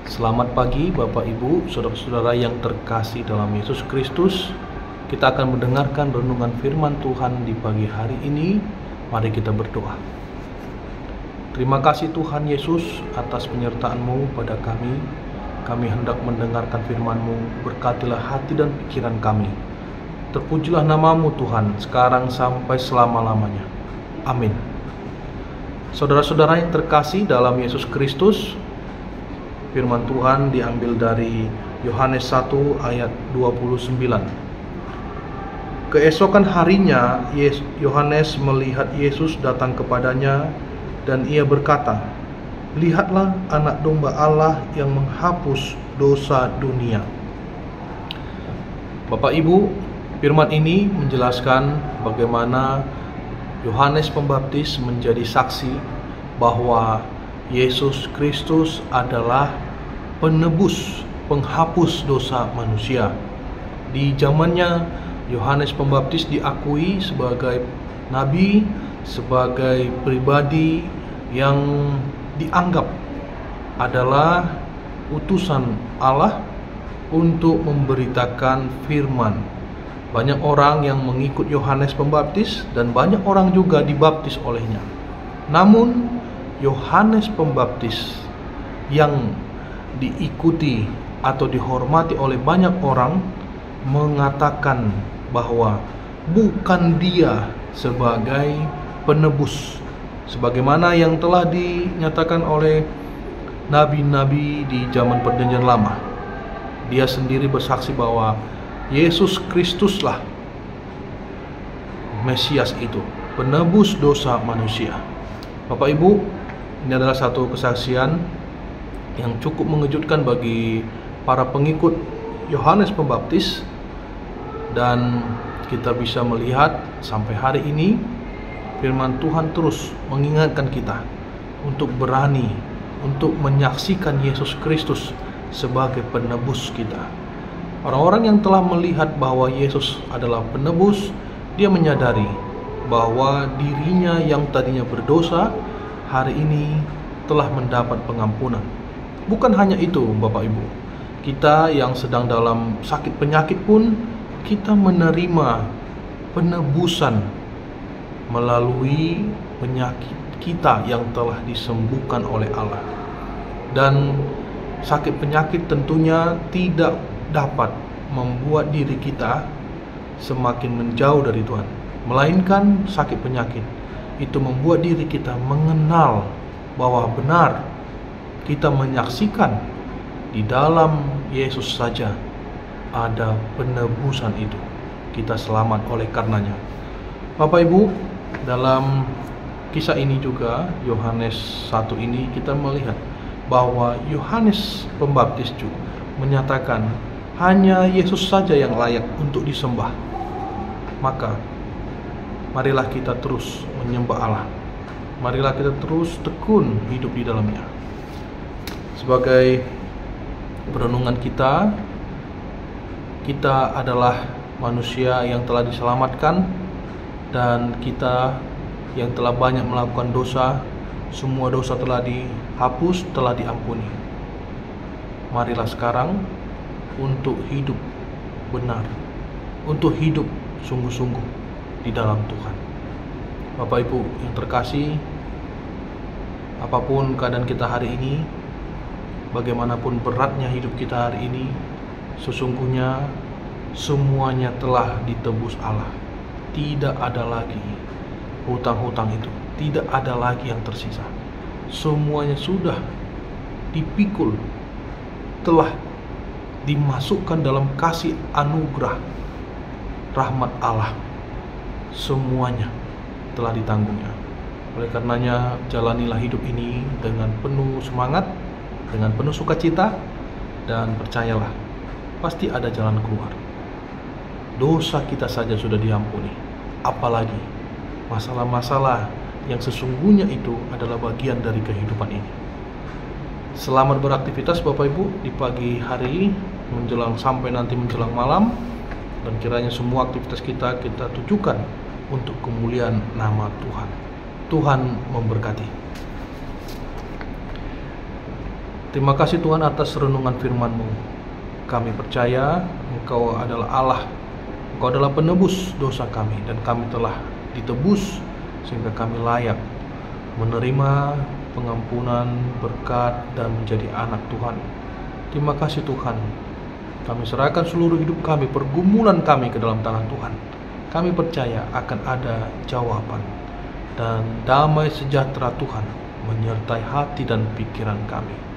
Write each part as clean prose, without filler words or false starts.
Selamat pagi Bapak Ibu, saudara-saudara yang terkasih dalam Yesus Kristus. Kita akan mendengarkan renungan firman Tuhan di pagi hari ini. Mari kita berdoa. Terima kasih Tuhan Yesus atas penyertaan-Mu pada kami. Kami hendak mendengarkan firman-Mu, berkatilah hati dan pikiran kami. Terpujilah nama-Mu Tuhan, sekarang sampai selama-lamanya. Amin. Saudara-saudara yang terkasih dalam Yesus Kristus, firman Tuhan diambil dari Yohanes 1 ayat 29. Keesokan harinya, Yohanes melihat Yesus datang kepadanya dan ia berkata, "Lihatlah anak domba Allah yang menghapus dosa dunia." Bapak Ibu, firman ini menjelaskan bagaimana Yohanes Pembaptis menjadi saksi bahwa Yesus Kristus adalah penebus, penghapus dosa manusia. Di zamannya, Yohanes Pembaptis diakui sebagai nabi, sebagai pribadi yang dianggap adalah utusan Allah untuk memberitakan firman. Banyak orang yang mengikut Yohanes Pembaptis dan banyak orang juga dibaptis olehnya. Namun Yohanes Pembaptis yang diikuti atau dihormati oleh banyak orang mengatakan bahwa bukan dia sebagai penebus, sebagaimana yang telah dinyatakan oleh nabi-nabi di zaman Perjanjian Lama. Dia sendiri bersaksi bahwa Yesus Kristuslah Mesias itu, penebus dosa manusia. Bapak Ibu, ini adalah satu kesaksian yang cukup mengejutkan bagi para pengikut Yohanes Pembaptis, dan kita bisa melihat sampai hari ini firman Tuhan terus mengingatkan kita untuk berani untuk menyaksikan Yesus Kristus sebagai penebus kita. Orang-orang yang telah melihat bahwa Yesus adalah penebus, dia menyadari bahwa dirinya yang tadinya berdosa hari ini telah mendapat pengampunan. Bukan hanya itu Bapak Ibu, kita yang sedang dalam sakit penyakit pun kita menerima penebusan melalui penyakit kita yang telah disembuhkan oleh Allah. Dan sakit penyakit tentunya tidak dapat membuat diri kita semakin menjauh dari Tuhan, melainkan sakit penyakit itu membuat diri kita mengenal bahwa benar kita menyaksikan di dalam Yesus saja ada penebusan itu. Kita selamat oleh karenanya. Bapak Ibu, dalam kisah ini juga Yohanes 1 ini kita melihat bahwa Yohanes Pembaptis juga menyatakan hanya Yesus saja yang layak untuk disembah. Maka marilah kita terus menyembah Allah. Marilah kita terus tekun hidup di dalamnya. Sebagai perenungan kita adalah manusia yang telah diselamatkan, dan kita yang telah banyak melakukan dosa, semua dosa telah dihapus, telah diampuni. Marilah sekarang untuk hidup benar, untuk hidup sungguh-sungguh di dalam Tuhan. Bapak Ibu yang terkasih, apapun keadaan kita hari ini, bagaimanapun beratnya hidup kita hari ini, sesungguhnya semuanya telah ditebus Allah. Tidak ada lagi hutang-hutang itu, tidak ada lagi yang tersisa. Semuanya sudah dipikul, telah dimasukkan dalam kasih anugerah rahmat Allah. Semuanya telah ditanggungnya. Oleh karenanya, jalanilah hidup ini dengan penuh semangat, dengan penuh sukacita, dan percayalah, pasti ada jalan keluar. Dosa kita saja sudah diampuni, apalagi masalah-masalah yang sesungguhnya itu adalah bagian dari kehidupan ini. Selamat beraktivitas Bapak Ibu di pagi hari menjelang sampai nanti menjelang malam, dan kiranya semua aktivitas kita tujukan untuk kemuliaan nama Tuhan. Tuhan memberkati. Terima kasih Tuhan atas renungan firman-Mu. Kami percaya Engkau adalah Allah, Engkau adalah penebus dosa kami, dan kami telah ditebus sehingga kami layak menerima pengampunan, berkat, dan menjadi anak Tuhan. Terima kasih Tuhan. Kami serahkan seluruh hidup kami, pergumulan kami ke dalam tangan Tuhan. Kami percaya akan ada jawaban, dan damai sejahtera Tuhan menyertai hati dan pikiran kami.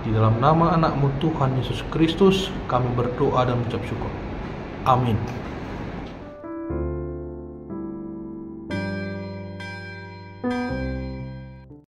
Di dalam nama anak-Mu Tuhan Yesus Kristus kami berdoa dan mengucap syukur. Amin.